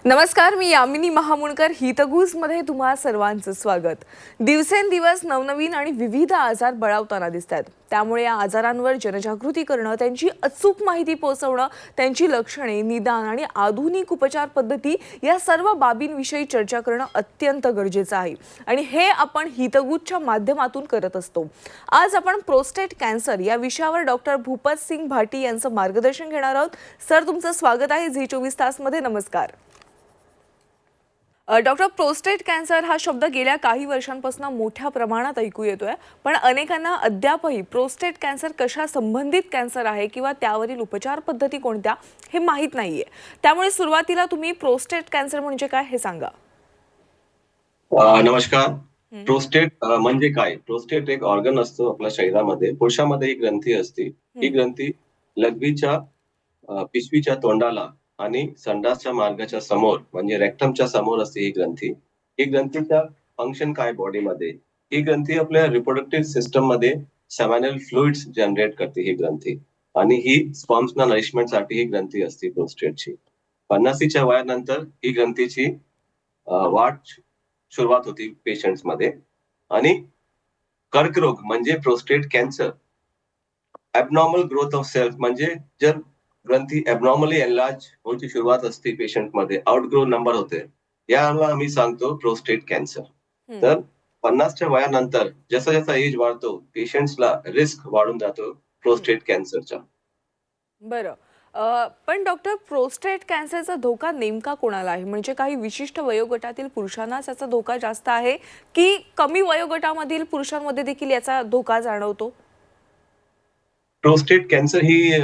नमस्कार, मी यामिनी महामुणकर. हितगुजमध्ये तुम्हा सर्वांचं स्वागत. दिवसेंदिवस नवनवीन आणि विविध आजार बळावताना दिसतात. त्यामुळे या आजारांवर जनजागृती करणं, त्यांची अचूक माहिती पोहोचवणं, त्यांची लक्षणे, निदान आणि आधुनिक उपचार पद्धती या सर्व बाबींविषयी चर्चा करणं अत्यंत गरजेचं आहे. आणि हे आपण हितगुजच्या माध्यमातून करत असतो. आज आपण प्रोस्टेट कॅन्सर या विषयावर डॉक्टर भूपत सिंग भाटी यांचं मार्गदर्शन घेणार आहोत. सर, तुमचं स्वागत आहे झी 24 तासमध्ये. नमस्कार. डॉक्टर, प्रोस्टेट कॅन्सर हा शब्द गेल्या काही वर्षांपासून मोठ्या प्रमाणात ऐकू येतोय, पण अनेकांना अद्यापही प्रोस्टेट कॅन्सर कशा संबंधित कॅन्सर आहे किंवा त्यावरील उपचार पद्धती कोणत्या हे माहीत नाहीये. त्यामुळे सुरुवातीला तुम्ही प्रोस्टेट कॅन्सर म्हणजे काय हे सांगा. नमस्कार. प्रोस्टेट म्हणजे काय? प्रोस्टेट एक ऑर्गन असतो आपल्या शरीरामध्ये. पुरुषामध्ये एक ग्रंथी असते. ही ग्रंथी लघवीच्या पिशवीच्या तोंडाला आणि संडासच्या मार्गाच्या समोर म्हणजे रेक्टमच्या समोर असते ही ग्रंथी. ही ग्रंथीचा फंक्शन काय बॉडीमध्ये? ही ग्रंथी आपल्या रिप्रोडक्टिव्ह सिस्टम मध्ये सेमिनल फ्लुइड्स जनरेट करते ही ग्रंथी, आणि ही स्पर्म्सना नरिशमेंटसाठी ही ग्रंथी असते प्रोस्टेटची. 50च्या वयानंतर ही ग्रंथीची वाढ सुरुवात होती पेशंट्स मध्ये. आणि कर्करोग म्हणजे prostate cancer, abnormal growth of cells म्हणजे जर ग्रंथी ॲबनॉर्मली एनलार्ज होण्याची सुरुवात असते पेशंट मध्ये, आउटग्रो नंबर होते, याला आम्ही सांगतो प्रोस्टेट कॅन्सर. तर 50च्या वयानंतर जसा जसा एज वाढतो पेशंट्सला रिस्क वाढून जातो प्रोस्टेट कॅन्सरचा. बरं. पण डॉक्टर, प्रोस्टेट कॅन्सरचा धोका नेमका कोणाला आहे? म्हणजे काही विशिष्ट वयोगटातील पुरुषांनाच याचा धोका जास्त आहे की कमी वयोगटामधील पुरुषांमध्ये देखील याचा धोका जाणवतो? प्रोस्टेट कॅन्सर ही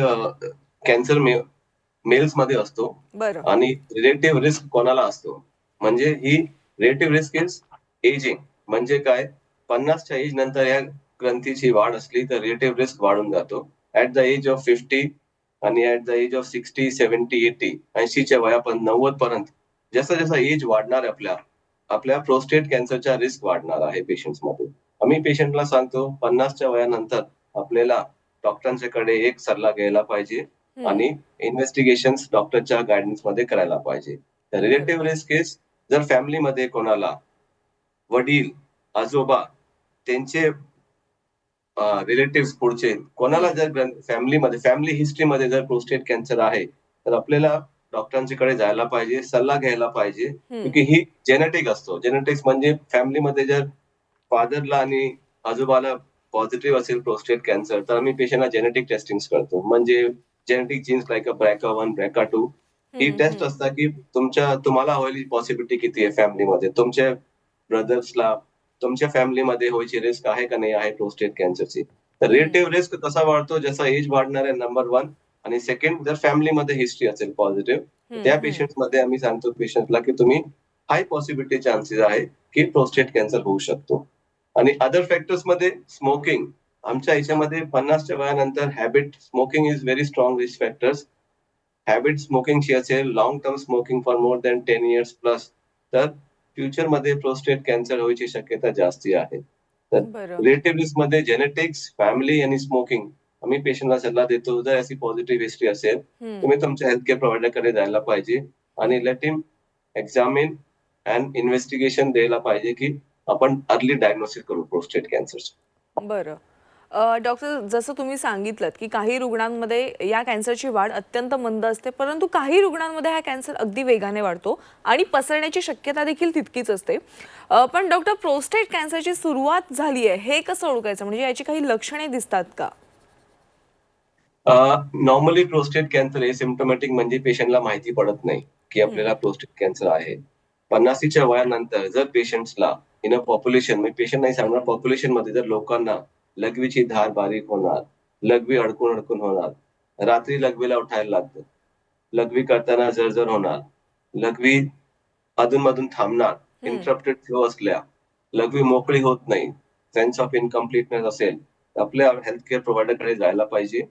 कॅन्सर मेल्स मध्ये असतो. बरं. आणि रिलेटिव्ह रिस्क कोणाला असतो? म्हणजे ही रिलेटिव्ह रिस्क इज एजिंग. म्हणजे काय? 50च्या एज नंतर या ग्रंथीची वाढ असली तर रिलेटिव्ह रिस्क वाढून जातो. ऍट द एज ऑफ 50 आणि ऍट द एज ऑफ 60, 70, 80, 80च्या वयापर्यंत, 90 पर्यंत जसा जसा एज वाढणार आपल्या आपल्या प्रोस्टेट कॅन्सरचा रिस्क वाढणार आहे पेशंट्स मध्ये. आम्ही पेशंटला सांगतो 50च्या वयानंतर आपल्याला डॉक्टरांच्याकडे एक सल्ला घ्यायला पाहिजे आणि इन्व्हेस्टिगेशन्स डॉक्टरच्या गायडन्स मध्ये करायला पाहिजे. तर रिलेटिव्ह रिस्क इज, जर फॅमिलीमध्ये कोणाला वडील, आजोबा, त्यांचे रिलेटिव्ह पुढचे कोणाला जर फॅमिली हिस्ट्रीमध्ये जर प्रोस्टेट कॅन्सर आहे तर आपल्याला डॉक्टरांच्याकडे जायला पाहिजे, सल्ला घ्यायला पाहिजे. क्योंकि ही जेनेटिक असतो. जेनेटिक्स म्हणजे फॅमिलीमध्ये जर फादरला आणि आजोबाला पॉझिटिव्ह असेल प्रोस्टेट कॅन्सर तर आम्ही पेशंटला जेनेटिक टेस्टिंग करतो. म्हणजे genetic genes like BRCA1, BRCA2 ही टेस्ट असतात की तुम्हाला होईल पॉसिबिलिटी किती आहे फॅमिलीमध्ये, तुमच्या ब्रदर्सला, तुमच्या फॅमिलीमध्ये व्हायची रिस्क आहे का नाही आहे प्रोस्टेट कॅन्सरची. तर रिलेटिव्ह रिस्क कसा वाढतो? जसा एज वाढणार आहे, नंबर 1. आणि सेकंड, जर फॅमिलीमध्ये हिस्ट्री असेल पॉझिटिव्ह, त्या पेशंट मध्ये आम्ही सांगतो पेशंटला की तुम्ही हाय पॉसिबिलिटी चान्सेस आहे की प्रोस्टेट कॅन्सर होऊ शकतो. आणि अदर फॅक्टर्स मध्ये स्मोकिंग. आमच्या याच्यामध्ये 50च्या वयानंतर habit smoking is very strong risk factors. Habit स्मोकिंगची असेल, long term smoking for more than 10 years plus, तर फ्युचर मध्ये प्रोस्टेट कॅन्सर व्हायची शक्यता जास्ती आहे. तर बरं. रिलेटिव्ह रिस्क मध्ये जेनेटिक्स, फॅमिली आणि स्मोकिंग. आम्ही पेशंटला सल्ला देतो जर अशी पॉझिटिव्ह हिस्ट्री असेल तुम्ही तुमच्या हेल्थ केअर प्रोव्हायडरकडे जायला पाहिजे आणि let him examine and investigation द्यायला पाहिजे की आपण अर्ली डायग्नोसिस करू प्रोस्टेट कॅन्सरचं. बरं. डॉक्टर, जसं तुम्ही सांगितलं की काही रुग्णांमध्ये या कॅन्सरची वाढ अत्यंत मंद असते, परंतु काही रुग्णांमध्ये हा कॅन्सर अगदी वेगाने वाढतो आणि पसरण्याची शक्यता देखील तितकीच असते. पण डॉक्टर, प्रोस्टेट कॅन्सरची सुरुवात झाली आहे हे कसं ओळखायचं? म्हणजे याची काही लक्षणे दिसतात का? नॉर्मली प्रोस्टेट कॅन्सर हे सिम्पटोमॅटिक म्हणजे पेशंटला माहिती पडत नाही की आपल्याला प्रोस्टेट कॅन्सर आहे. 50च्या वयानंतर जर पेशंट्सला इन अ पॉप्युलेशन, म्हणजे पेशंट नाही सांगणार, पॉप्युलेशन मध्ये जर लोकांना लघवीची धार बारीक होणार, लघवी अडकून अडकून होणार, रात्री लघवीला उठायला लागतं, लघवी करताना जळजळ होणार, लघवी अधूनमधून थांबणार, इंटरप्टेड फ्लो असल्या, लघवी मोकळी होत नाही, सेन्स ऑफ इनकम्प्लिटनेस असेल तर आपल्या हेल्थ केअर प्रोव्हायडरकडे जायला पाहिजे.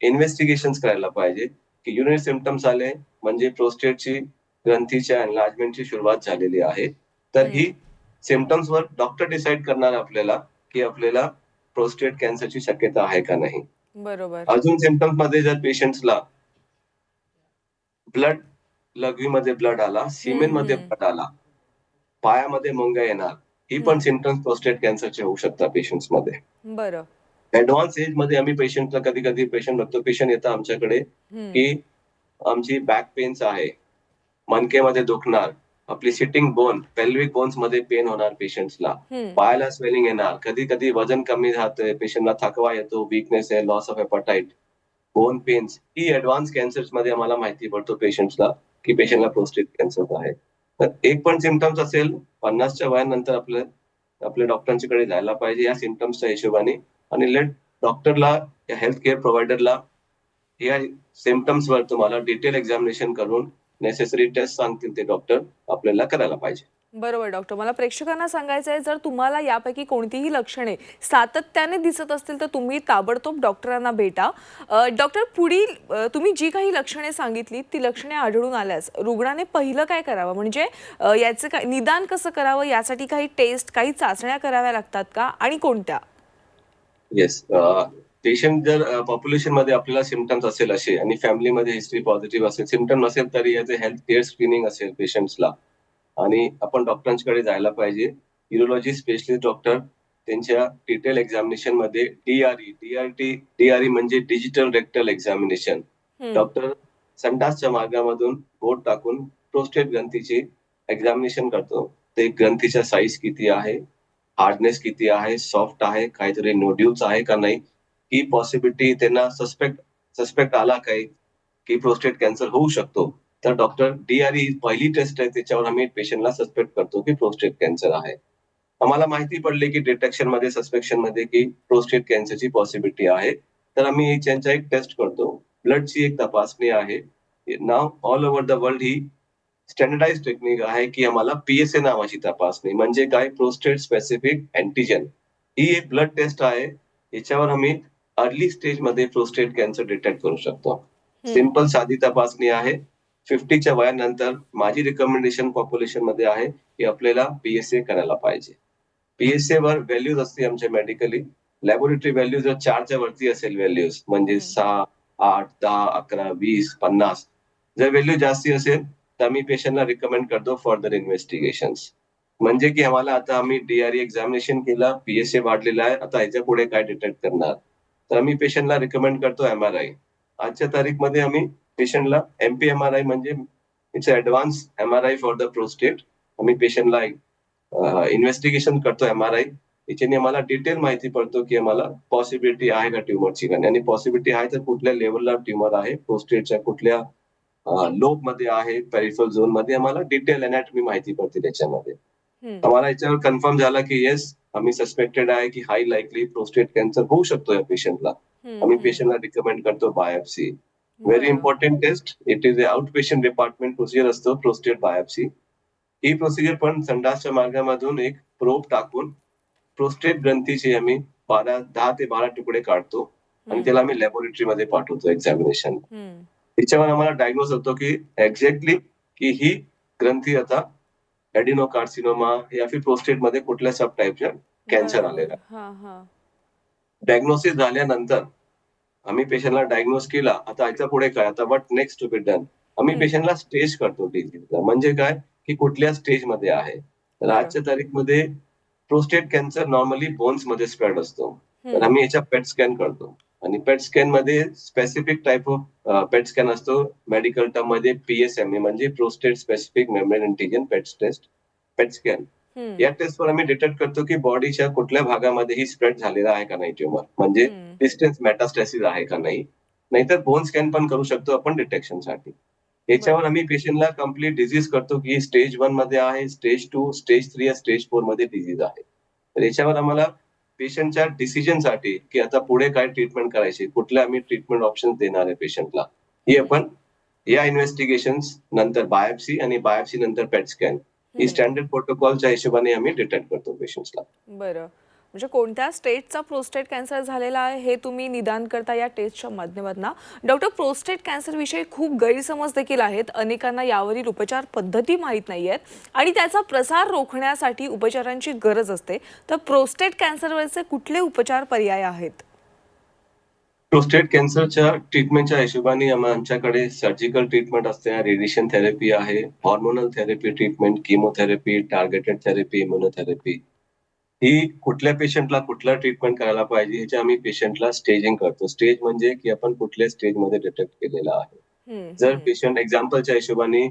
इन्व्हेस्टिगेशन करायला पाहिजे की युरिनरी सिम्पटम्स आले म्हणजे प्रोस्टेटची ग्रंथीच्या एनलार्जमेंटची सुरुवात झालेली आहे. तर ही सिम्पटम्स वर डॉक्टर डिसाईड करणार आपल्याला की आपल्याला प्रोस्टेट कॅन्सरची शक्यता आहे का नाही. बरोबर. अजून सिम्पटम्स मध्ये जर पेशंट्सला ब्लड लघवीमध्ये ब्लड आला, सिमेनमध्ये ब्लड आला, पायामध्ये मुंग्या येणार, ही पण सिम्पटम्स प्रोस्टेट कॅन्सरचे होऊ शकतात पेशंट्समध्ये. बरं. ऍडव्हान्स एज मध्ये आम्ही पेशंटला कधी कधी पेशंट बघतो, पेशंट येतात आमच्याकडे हम्म. की आमची बॅक पेन्स आहे, मणकेमध्ये दुखणार, आपली सिटिंग बोन पेल्विक बोन्स मध्ये पेन होणार पेशंट्सला, हम्म. पायाला स्वेलिंग येणार, कधी कधी वजन कमी राहतंय, पेशंटला थकवा येतो, वीकनेस आहे, loss of appetite, bone pains, ही ऍडव्हान्स कॅन्सर्स मध्ये आम्हाला माहिती पडतो पेशंट्सला की पेशंटला प्रोस्टेट कॅन्सर आहे. तर एक पण सिम्पटम्स असेल 50च्या वयानंतर आपल्या डॉक्टरांच्याकडे जायला पाहिजे या सिम्पटम्सच्या हिशोबाने, आणि लेट डॉक्टरला या हेल्थ केअर प्रोव्हायडरला या सिम्पटम्स वर तुम्हाला डिटेल एक्झामिनेशन करून नेसेसरी टेस्ट सांगतील ते डॉक्टर आपल्याला करायला पाहिजे. बरोबर डॉक्टर, मला प्रेक्षकांना सांगायचं आहे, जर तुम्हाला यापैकी कोणतीही लक्षणे सातत्याने दिसत असतील तर तुम्ही ताबडतोब डॉक्टरांना भेटा. डॉक्टर, पुढील तुम्ही जी काही लक्षणे सांगितली ती लक्षणे आढळून आल्यास रुग्णाने पहिलं काय करावं, म्हणजे याचं काय निदान कसं करावं, यासाठी काही टेस्ट, काही चाचण्या कराव्या लागतात का आणि कोणत्या? येस, पेशंट जर पॉप्युलेशन मध्ये आपल्याला सिम्पटम्स असेल असे आणि फॅमिलीमध्ये हिस्ट्री पॉझिटिव्ह असेल, सिम्पटम नसेल तरी याचे हेल्थ केअर स्क्रीनिंग असेल पेशंट्सला, आणि आपण डॉक्टरांकडे जायला पाहिजे. युरोलॉजी स्पेशलिस्ट डॉक्टर त्यांच्या डिटेल एक्झामिनेशन मध्ये डीआरई म्हणजे डिजिटल रेक्टल एक्झामिनेशन, डॉक्टर संडासच्या मार्गामधून बोट टाकून प्रोस्टेट ग्रंथीची एक्झामिनेशन करतो. ते ग्रंथीचा साईज किती आहे, हार्डनेस किती आहे, सॉफ्ट आहे, काहीतरी नोड्यूल्स आहे का नाही, ही पॉसिबिलिटी त्यांना सस्पेक्ट आला काही की प्रोस्टेट कॅन्सर होऊ शकतो, तर डॉक्टर डीआरई पहिली टेस्ट आहे त्याच्यावर आम्ही पेशंटला सस्पेक्ट करतो की प्रोस्टेट कॅन्सर आहे. आम्हाला माहिती पडले की डिटेक्शन मध्ये, सस्पेक्शन मध्ये की प्रोस्टेट कॅन्सरची पॉसिबिलिटी आहे, तर आम्ही त्यांचा एक टेस्ट करतो. ब्लडची एक तपासणी आहे. नाव ऑल ओव्हर द वर्ल्ड ही स्टँडर्डाइज टेक्निक आहे की आम्हाला पीएसए नावाची तपासणी, म्हणजे काय, प्रोस्टेट स्पेसिफिक अँटीजन, ही एक ब्लड टेस्ट आहे. याच्यावर आम्ही अर्ली स्टेज मध्ये प्रोस्टेट कॅन्सर डिटेक्ट करू शकतो. सिंपल साधी तपासणी आहे. 50च्या वयानंतर माझी रिकमेंडेशन पॉप्युलेशन मध्ये आहे की आपल्याला पीएसए करायला पाहिजे. पीएसए वर व्हॅल्यूज असते आमच्या मेडिकली, लॅबोरेटरी व्हॅल्यू जर 4च्या वरती असेल व्हॅल्यूज, म्हणजे 6, 8, 10, 11, 20, 50, जर व्हॅल्यू जास्ती असेल तर आम्ही पेशंटला रिकमेंड करतो फर्दर इन्व्हेस्टिगेशन्स. म्हणजे की आम्हाला आता आम्ही डीआरई एक्झामिनेशन केला, पीएसए वाढलेला आहे, आता याच्या पुढे काय डिटेक्ट करणार, तर आम्ही पेशंटला रिकमेंड करतो एमआरआय. आजच्या तारीखमध्ये आम्ही पेशंटला एमपीएमआरआय म्हणजे it's advance MRI for the prostate, आम्ही पेशंटला इन्व्हेस्टिगेशन करतो एमआरआय. याच्याने आम्हाला डिटेल माहिती पडतो की आम्हाला पॉसिबिलिटी आहे का ट्युमरची, आणि पॉसिबिलिटी आहे तर कुठल्या लेवलला ट्युमर आहे, प्रोस्टेटच्या कुठल्या लोब मध्ये आहे, पेरिफेरल झोन मध्ये, आम्हाला डिटेल अनॅटॉमी माहिती पडते त्याच्यामध्ये. आम्हाला याच्यावर कन्फर्म झाला की येस आम्ही सस्पेक्टेड आहे की हाय लाईकली प्रोस्टेट कॅन्सर होऊ शकतो या पेशंटला, आम्ही पेशंटला रिकमेंड करतो biopsy. Very important test, it is out patient department procedure असतो प्रोस्टेट बायोप्सी. ही प्रोसिजर पण संडासच्या मार्गामधून एक प्रोब टाकून प्रोस्टेट ग्रंथीचे आम्ही 10 ते 12 तुकडे काढतो आणि त्याला आम्ही लॅबोरेटरीमध्ये पाठवतो एक्झामिनेशन. त्याच्यावर आम्हाला डायग्नोज होतो की एक्झॅक्टली की ही ग्रंथी आता ऍडिनोकार्सिनोमा या फिर प्रोस्टेट मध्ये कुठल्या सब टाईपच्या कॅन्सर आलेला. डायग्नोसिस झाल्यानंतर आम्ही पेशंटला डायग्नोज केला, आता याच्या पुढे काय, आता what next to be done, आम्ही पेशंटला स्टेज करतो डिझीजला, म्हणजे काय की कुठल्या स्टेज मध्ये आहे. तर आजच्या तारीखमध्ये प्रोस्टेट कॅन्सर नॉर्मली बोन्स मध्ये स्प्रेड असतो, तर आम्ही याच्या पेट स्कॅन करतो, आणि पेट स्कॅन मध्ये specific type of pet scan असतो, मेडिकल टर्म मध्ये पीएसएमए म्हणजे प्रोस्टेट स्पेसिफिक मेम्ब्रेन अँटिजन पेट स्कॅन. या टेस्टवर आम्ही डिटेक्ट करतो की बॉडीच्या कुठल्या भागामध्ये ही स्प्रेड झालेला आहे का नाही ट्युमर, म्हणजे डिस्टन्स मेटास्टॅसिस आहे का नाही, नाहीतर बोन स्कॅन पण करू शकतो आपण डिटेक्शनसाठी. याच्यावर आम्ही पेशंटला कम्प्लीट डिझीज करतो की स्टेज 1 मध्ये आहे, स्टेज 2, स्टेज 3 या स्टेज 4 मध्ये डिझीज आहे. तर याच्यावर आम्हाला पेशंटच्या डिसिजनसाठी की आता पुढे काय ट्रीटमेंट करायची, कुठल्या आम्ही ट्रीटमेंट ऑप्शन देणार आहे पेशंटला, ही आपण या इन्व्हेस्टिगेशन्स नंतर बायोप्सी आणि बायोप्सी नंतर पेट स्कॅन ही स्टँडर्ड प्रोटोकॉलच्या हिशोबाने आम्ही डिटेक्ट करतो पेशंट्सला. बरं, म्हणजे कोणत्या स्टेजचा प्रोस्टेट कॅन्सर झालेला आहे हे तुम्ही निदान करता या टेस्टच्या माध्यमातून. डॉक्टर, प्रोस्टेट कॅन्सर विषयी खूप गैरसमज देखील आहेत, अनेकांना यावरील उपचार पद्धती माहीत नाही आहेत आणि त्याचा प्रसार रोखण्यासाठी उपचारांची गरज असते. तर प्रोस्टेट कॅन्सरवरचे कुठले उपचार पर्याय आहेत? प्रोस्टेट कॅन्सरच्या ट्रीटमेंटच्या हिशोबाने आमच्याकडे सर्जिकल ट्रीटमेंट असते, रेडिएशन थेरपी आहे, hormonal therapy treatment, chemotherapy, targeted therapy, immunotherapy. ही कुठल्या पेशंटला कुठला ट्रीटमेंट करायला पाहिजे ह्याचे आम्ही पेशंटला स्टेजिंग करतो. स्टेज म्हणजे की आपण कुठल्या स्टेजमध्ये डिटेक्ट केलेला आहे. हम्म, जर हम्म. पेशंट एक्झाम्पलच्या हिशोबाने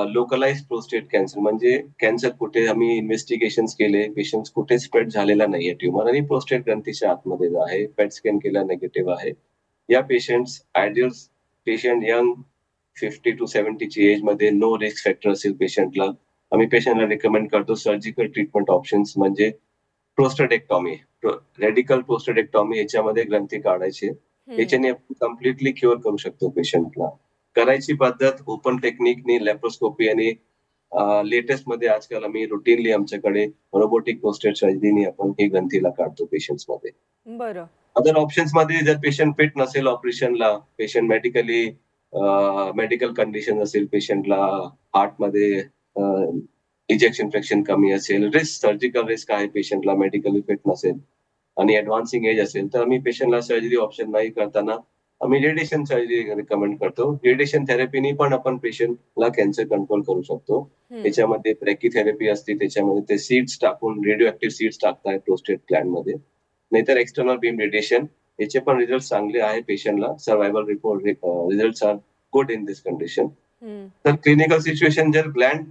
लोकलाइज प्रोस्टेट कॅन्सर म्हणजे कॅन्सर कुठे आम्ही इन्व्हेस्टिगेशन्स केले, पेशंट कुठे स्प्रेड झालेला नाहीये ट्युमर आणि प्रोस्टेट ग्रंथीच्या आतमध्ये आहे, पेट स्कॅन केला निगेटिव्ह आहे. या patients ideal patient young 50 to 70 ची एज मध्ये नो रिस्क फॅक्टर असेल पेशंटला, आम्ही पेशंटला रिकमेंड करतो सर्जिकल ट्रीटमेंट ऑप्शन्स म्हणजे प्रोस्टेटेक्टॉमी, रेडिकल प्रोस्टेटेक्टॉमी याच्यामध्ये ग्रंथी काढायची. हम्म. याच्याने आपण कम्प्लिटली क्युअर करू शकतो पेशंटला. करायची पद्धत ओपन टेक्निकनी लॅप्रोस्कोपी आणि लेटेस्ट मध्ये आजकाल आम्ही रुटीनली आमच्याकडे रोबोटिक प्रोस्टेट सर्जरीने आपण ही ग्रंथीला काढतो पेशंट्स मध्ये. बरं. अदर ऑप्शन्स मध्ये जर पेशंट फिट नसेल ऑपरेशनला, पेशंट मेडिकल कंडिशन असेल, पेशंटला हार्टमध्ये इजेक्शन फ्रॅक्शन कमी असेल, सर्जिकल रिस्क आहे पेशंटला, मेडिकली फिट नसेल आणि ऍडव्हान्सिंग एज असेल, तर आम्ही पेशंटला सर्जरी ऑप्शन नाही करताना आम्ही रेडिएशन सर्जरी रिकमेंड करतो. रेडिएशन थेरपीने पण आपण पेशंटला कॅन्सर कंट्रोल करू शकतो. हम्म. त्याच्यामध्ये ब्रॅकीथेरपी असते, त्याच्यामध्ये ते सीड्स टाकून रेडिओ ऍक्टिव्ह सीड्स टाकताय प्रोस्टेट ग्लँड मध्ये, नाहीतर एक्सटर्नल बीम रेडिएशन. याचे पण रिझल्ट चांगले आहे पेशंटला. Survival report result are good in this condition. Hmm. तर क्लिनिकल सिच्युएशन जर ग्लँड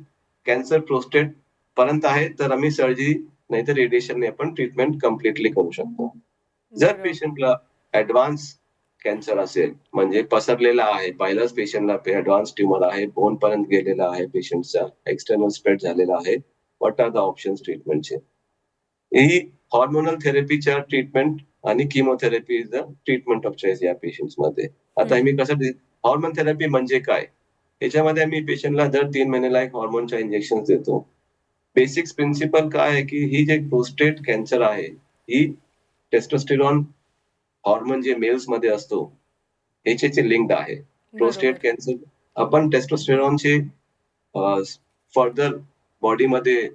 कॅन्सर प्रोस्टेट पर्यंत आहे तर आम्ही सर्जरी नाहीतर रेडिएशनने आपण ट्रीटमेंट कम्प्लिटली करू शकतो. जर बरं. पेशंटला ऍडव्हान्स कॅन्सर असेल म्हणजे पसरलेला आहे, पहिल्याच पेशंटला ऍडव्हान्स ट्युमर आहे, बोन पर्यंत गेलेला आहे, पेशंटचा एक्सटर्नल स्प्रेड झालेला आहे, व्हॉट आर द ऑप्शन्स ट्रीटमेंटचे? ही हॉर्मोनल थेरपीच्या ट्रीटमेंट आणि chemotherapy is the treatment of choice या पेशंट्स मध्ये. आता हम्म. आम्ही कसं हॉर्मोन थेरपी म्हणजे काय? याच्यामध्ये आम्ही पेशंटला दर 3 महिन्याला एक हॉर्मोनच्या इंजेक्शन देतो. बेसिक प्रिन्सिपल काय आहे की ही जे प्रोस्टेट कॅन्सर आहे, ही टेस्टोस्टेरॉन हॉर्मोन जे मेल्स मध्ये असतो ह्याच्याशी लिंक्ड आहे. प्रोस्टेट बरोबर. कॅन्सर आपण टेस्टोस्टेरॉनचे फर्दर बॉडीमध्ये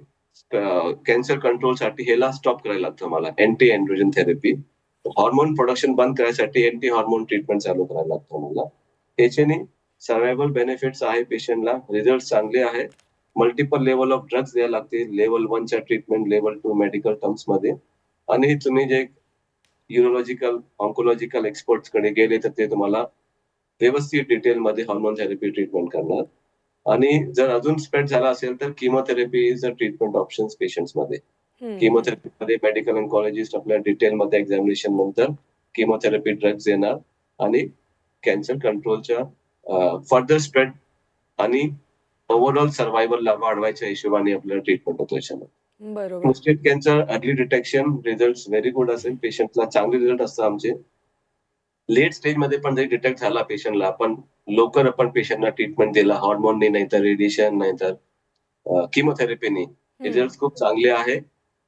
कॅन्सर कंट्रोलसाठी ह्याला स्टॉप करायला लागतं मला, anti androgen therapy. Hormone production बंद करायसाठी अँटी हॉर्मोन ट्रीटमेंट चालू करायला लागतं मला. याच्याने सर्व्हायवल बेनिफिट्स आहे पेशंटला, रिझल्ट चांगले आहे. मल्टिपल लेवल ऑफ ड्रग्स द्यायला लागते, लेवल 1 च्या ट्रीटमेंट, लेवल 2 मेडिकल टर्म्स मध्ये. आणि तुम्ही जे युरोलॉजिकल ऑन्कोलॉजिकल एक्सपर्ट्स कडे गेले तर ते तुम्हाला व्यवस्थित डिटेलमध्ये हॉर्मोन थेरपी ट्रीटमेंट करणार. आणि जर अजून स्प्रेड झाला असेल तर chemotherapy is a treatment option patients मध्ये. हम्म, हम्म. किमोथेरपीमध्ये मेडिकल ऑन्कॉलॉजिस्ट आपल्या डिटेलमध्ये एक्झामिनेशन नंतर किमोथेरपी ड्रग्ज देणार आणि कॅन्सर कंट्रोलच्या फर्दर स्प्रेड आणि ओव्हरऑल सर्व्हायवलला वाढवायच्या हिशोबाने आपल्याला ट्रीटमेंट होतो याच्यामध्ये. बरोबर. Prostate cancer early detection result very good असेल, पेशंटला चांगले रिझल्ट असतात आमचे. लेट स्टेज मध्ये पण जरी डिटेक्ट झाला पेशंटला, आपण लवकर आपण पेशंटला ट्रीटमेंट दिला हॉर्मोनने नाही तर रेडिएशन नाही तर किमोथेरपीने, हम्म. रिझल्ट खूप चांगले आहे.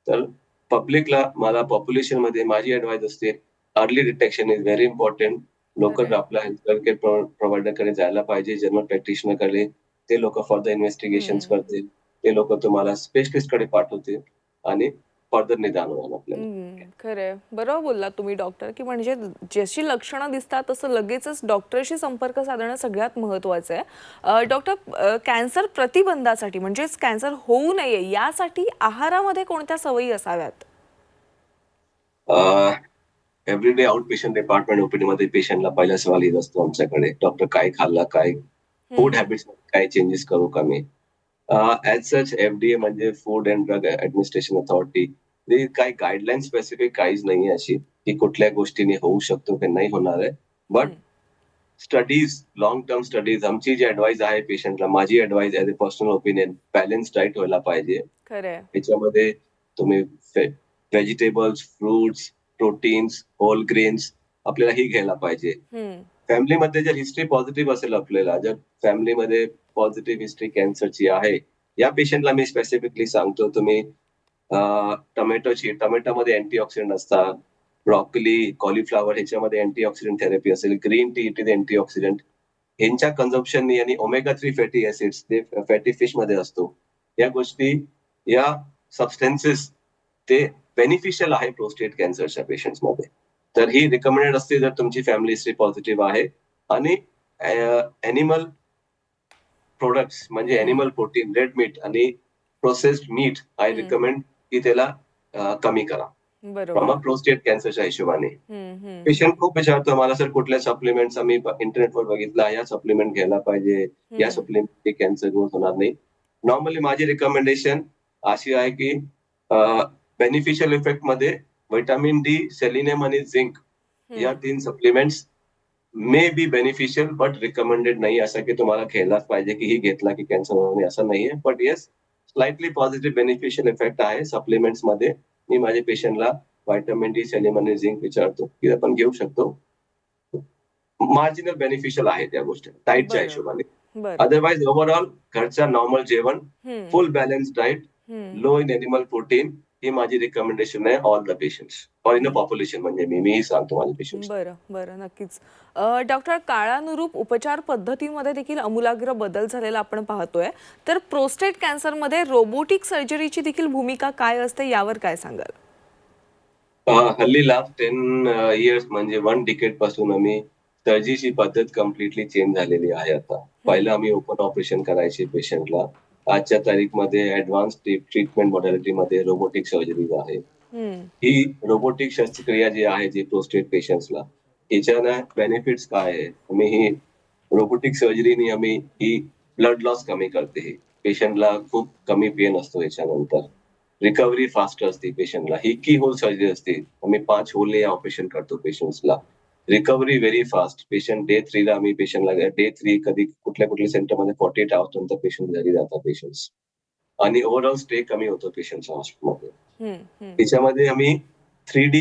तर पब्लिकला मला पॉप्युलेशन मध्ये माझी ऍडवाइस असते, early detection is very important. लवकर खरंय. आपल्या हेल्थ केअर प्रोव्हायडर कडे जायला पाहिजे, जनरल प्रॅक्टिशनर कडे. ते लोक फर्दर इन्व्हेस्टिगेशन हम्म. करतील, ते लोक तुम्हाला स्पेशलिस्ट कडे पाठवतील आणि फर्दर निदान होईल आपल्याला. खरंय. बरोबर बोललात तुम्ही डॉक्टर, की म्हणजे जशी लक्षणं दिसतात तसं लगेचच डॉक्टरशी संपर्क साधणं सगळ्यात महत्त्वाचं आहे. डॉक्टर, कॅन्सर प्रतिबंधासाठी म्हणजेच कॅन्सर होऊ नये यासाठी आहारामध्ये कोणत्या सवयी असाव्यात? Everyday out patient department OPD मध्ये पेशंटला पहिला सवाल येत असतो आमच्याकडे, डॉक्टर काय खाल्ला, काय फूड हम्म. हॅबिट्स काय चेंजेस करू का मी? ऍज सच एफडीए म्हणजे food and drug administration authority, काही गाईडलाईन स्पेसिफिक काहीच नाही अशी की कुठल्या गोष्टीने होऊ शकतो की नाही होणार आहे. बट हम्म. स्टडीज, लॉंग टर्म स्टडीज, आमची जी ऍडवाइस आहे पेशंटला, माझी advice as a personal opinion, balance diet व्हायला पाहिजे. खरंय. त्याच्यामध्ये तुम्ही vegetables, fruits, proteins, whole grains आपल्याला ही घ्यायला पाहिजे. हम्म. फॅमिलीमध्ये जर हिस्ट्री पॉझिटिव्ह असेल, आपल्याला जर फॅमिलीमध्ये पॉझिटिव्ह हिस्ट्री कॅन्सरची आहे, या पेशंटला मी स्पेसिफिकली सांगतो तुम्ही टोमॅटोमध्ये अँटीऑक्सिडंट असतात, ब्रॉकली, कॉलीफ्लॉवर ह्याच्यामध्ये अँटीऑक्सिडंट थेरपी असेल, green tea it is antioxidant. ह्यांच्या कन्झम्पशननी आणि ओमेगा 3 फॅटी ऍसिड्स ते फॅटी फिश मध्ये असतो. या गोष्टी, या सबस्टन्सेस ते बेनिफिशियल आहे प्रोस्टेट कॅन्सरच्या पेशंट्स मध्ये. तर ही रिकमेंडेड असते जर तुमची फॅमिली हिस्ट्री पॉझिटिव्ह आहे. आणि ॲनिमल प्रोडक्ट्स म्हणजे ॲनिमल प्रोटीन, रेड मीट आणि प्रोसेस्ड मीट आय रिकमेंड की त्याला कमी करा फ्रॉम बरोबर. अ प्रोस्टेट कॅन्सरच्या हिशोबाने. हम्म. पेशंट खूप विचारतो मला, सर कुठल्या सप्लिमेंट्स आम्ही इंटरनेटवर बघितला, या सप्लिमेंट घ्यायला पाहिजे, या सप्लिमेंट कॅन्सर ग्रोथ होणार नाही. नॉर्मली माझी रिकमेंडेशन अशी आहे की बेनिफिशियल इफेक्ट मध्ये व्हिटॅमिन डी, सेलिनियम आणि झिंक या 3 supplements may be beneficial but recommended नाही, असं की तुम्हाला घ्यायलाच पाहिजे की ही घेतला की कॅन्सर होणार नाही असं नाहीये. But yes, slightly positive beneficial effect आहे सप्लिमेंट्स मध्ये. मी माझ्या पेशंटला व्हिटॅमिन डी, सेलिनियम आणि झिंक विचारतो की आपण घेऊ शकतो. मार्जिनल बेनिफिशियल आहे त्या गोष्टी डाएटच्या बरं. हिशोबाने. बरं. अदरवाईज ओव्हरऑल घरचं नॉर्मल जेवण, hmm. Full balance diet, low in animal protein, ही माझी रिकमेंडेशन आहे all the patients or in a population. म्हणजे मीही सांगतो माझ्या पेशंट्स. बरं, नक्कीच. डॉक्टर, काळानुरूप उपचार पद्धतींमध्ये देखील आमूलाग्र बदल झालेला आपण पाहतोय. तर प्रोस्टेट कॅन्सरमध्ये रोबोटिक सर्जरीची देखील भूमिका काय असते, यावर काय सांगाल? हल्ली लास्ट 10 इयर्स म्हणजे 1 डिकेड पासून आम्ही सर्जरीची पद्धत कम्प्लिटली चेंज झालेली आहे आता. पहिलं आम्ही ओपन ऑपरेशन करायचे पेशंटला. आजच्या तारीखमध्ये ऍडव्हान्स ट्रीटमेंट मॉडॅलिटीमध्ये रोबोटिक सर्जरीज आहे. ही रोबोटिक शस्त्रक्रिया जी आहे जी प्रोस्टेट पेशंट्सला, याच्यानं बेनिफिट्स काय आहे? आम्ही ही रोबोटिक सर्जरीने आम्ही ही ब्लड लॉस कमी करते. पेशंटला खूप कमी पेन असतो याच्यानंतर. रिकव्हरी फास्ट असते पेशंटला. ही की होल सर्जरी असते. आम्ही 5 होल ऑपरेशन करतो पेशंट्सला. Recovery very fast. Patient day 3 ला आम्ही पेशंटला डे 3 कधी कुठल्या सेंटरमध्ये 48 आवर्स नंतर पेशंट घरी जातात पेशंट्स. आणि ओव्हरऑल स्टे कमी होतो पेशंटचा हॉस्पिटलमध्ये. त्याच्यामध्ये आम्ही 3D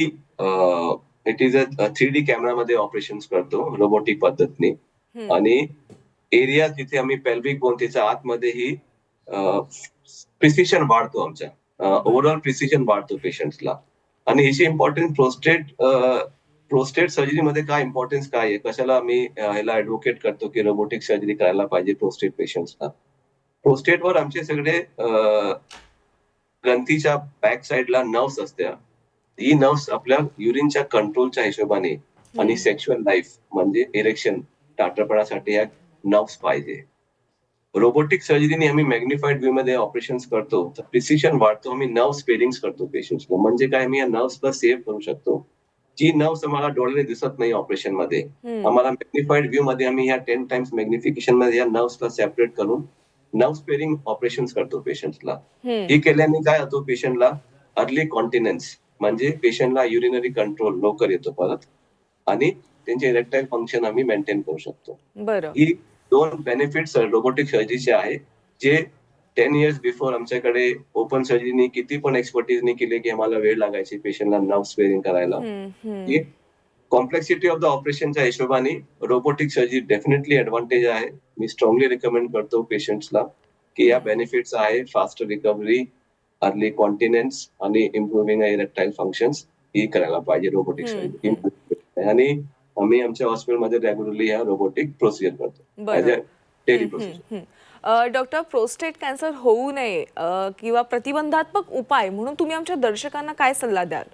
it is a 3D कॅमेरामध्ये ऑपरेशन करतो रोबोटिक पद्धतीने. आणि एरिया जिथे आम्ही पेल्विक बोन त्याच्या आतमध्ये ही प्रिसिशन वाढतो आमच्या. ओव्हरऑल प्रिसिजन वाढतो पेशंट्सला. आणि ह्याची इम्पॉर्टन्स प्रोस्टेट सर्जरीमध्ये काय इम्पॉर्टन्स काय आहे, कशाला आम्ही ह्याला ऍडव्होकेट करतो की रोबोटिक सर्जरी करायला पाहिजे प्रोस्टेट पेशंट्सला. प्रोस्टेटवर आमचे सगळे ग्रंथीच्या बॅक साईडला नर्व्स असत्या. ही नर्व्स आपल्या युरिनच्या कंट्रोलच्या हिशोबाने आणि सेक्शुअल लाईफ म्हणजे इरेक्शन टाटरपणासाठी या नर्व्स पाहिजे. रोबोटिक सर्जरीने आम्ही मॅग्निफाईड व्ह्यू मध्ये ऑपरेशन करतो, तर प्रिसिशन वाढतो. आम्ही नर्व स्पेरिंग करतो पेशंट्सला. म्हणजे काय, आम्ही या नर्व्सला सेव्ह करू शकतो. जी नर्व्स आम्हाला डोळ्याने दिसत नाही ऑपरेशन मध्ये, आम्हाला मॅग्निफाईड व्ह्यू मध्ये आम्ही ह्या 10 टाइम्स मॅग्निफिकेशन मध्ये या नर्व्सला सेपरेट करून नर्व स्पेरिंग ऑपरेशन करतो पेशंट्सला. हे केल्याने काय होतो पेशंटला, अर्ली कॉन्टिनेन्स म्हणजे पेशंटला युरिनरी कंट्रोल लवकर येतो परत, आणि त्यांचे इरेक्टाईल फंक्शन आम्ही मेंटेन करू शकतो. बरं. ही 2 बेनिफिट्स रोबोटिक सर्जरीचे आहे, जे 10 इयर्स बिफोर आमच्याकडे ओपन सर्जरीने किती पण एक्सपर्टीजने केले की आम्हाला वेळ लागायची पेशंटला नर्व स्पेअरिंग करायला. कॉम्प्लेक्सिटी ऑफ द ऑपरेशनच्या हिशोबाने रोबोटिक सर्जरी डेफिनेटली ऍडव्हान्टेज आहे. मी स्ट्रॉंगली रिकमेंड करतो पेशंट्सला की या बेनिफिट्स आहे, फास्ट रिकव्हरी, अर्ली कॉन्टिनेन्स आणि इम्प्रुव्हिंग इरेक्टाईल फंक्शन्स, ही करायला पाहिजे रोबोटिक सर्जरी. आणि आम्ही आमच्या हॉस्पिटलमध्ये रेग्युलरली ह्या रोबोटिक प्रोसिजर करतो as a daily procedure. Doctor, prostate cancer होऊ नये किंवा प्रतिबंधात्मक उपाय म्हणून तुम्ही आमच्या दर्शकांना काय सल्ला द्याल?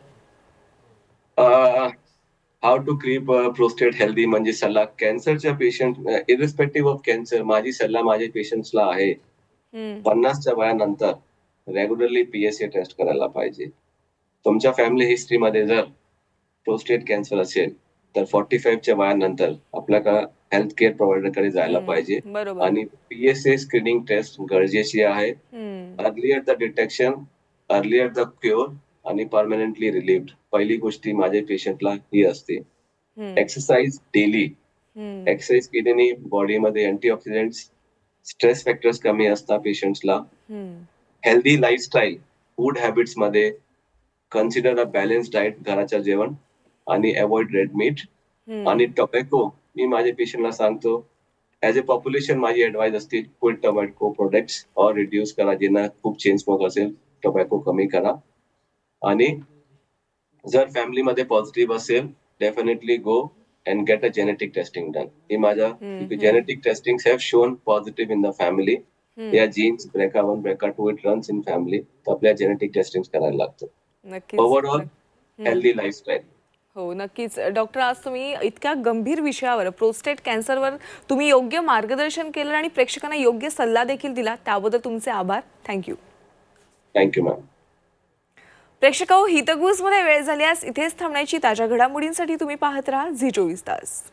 How to keep prostate healthy म्हणजे सल्ला कॅन्सरच्या पेशंट इरिस्पेक्टिव्ह ऑफ कॅन्सर, माझी सल्ला माझ्या पेशंट्सला आहे 50च्या वयानंतर रेग्युलरली PSA टेस्ट करायला पाहिजे. तुमच्या फॅमिली हिस्ट्रीमध्ये जर प्रोस्टेट कॅन्सर असेल तर 45च्या वयानंतर आपल्याला हेल्थ केअर प्रोव्हायडरकडे जायला पाहिजे. आणि PSA स्क्रीनिंग टेस्ट गरजेची आहे. Earlier the detection, earlier the cure आणि परमनंटली रिलीव्ड. पहिली गोष्टी माझ्या पेशंटला ही असते. Exercise daily. एक्सरसाइज केल्याने बॉडीमध्ये अँटीऑक्सिडंट्स, स्ट्रेस फॅक्टर्स कमी असतात पेशंट्सला. हेल्दी लाईफस्टाईल, फूड हॅबिट्स मध्ये कन्सिडर अ बॅलन्स डाएट, घराचं जेवण, आणि अवॉइड रेड मीट. आणि टोबॅको, मी माझ्या पेशंटला सांगतो ऍज अ पॉप्युलेशन माझी ऍडवाइस असते, क्विट टोबॅको प्रोडक्ट्स और रिड्यूस करा. ज्यांना खूप चेन स्मोक असेल टोबॅको कमी करा. आणि जर फॅमिलीमध्ये पॉझिटिव्ह असेल definitely go and get a genetic testing done. हे माझ्या genetic testing have shown positive in the family. या genes BRCA1 BRCA2 it runs in family, तर आपल्या जेनेटिक टेस्टिंग करायला लागतं. Overall healthy lifestyle. हो नक्कीच डॉक्टर, आज तुम्ही इतक्या गंभीर विषयावर, प्रोस्टेट कॅन्सरवर तुम्ही योग्य मार्गदर्शन केलं आणि प्रेक्षकांना योग्य सल्ला देखील दिला, त्याबद्दल तुमचे आभार. थँक्यू. Thank you ma'am. प्रेक्षकांनो, हितगुजमध्ये वेळ झाल्यास इथेच थांबण्याची. ताज्या घडामोडींसाठी तुम्ही पाहत राहा झी 24 तास.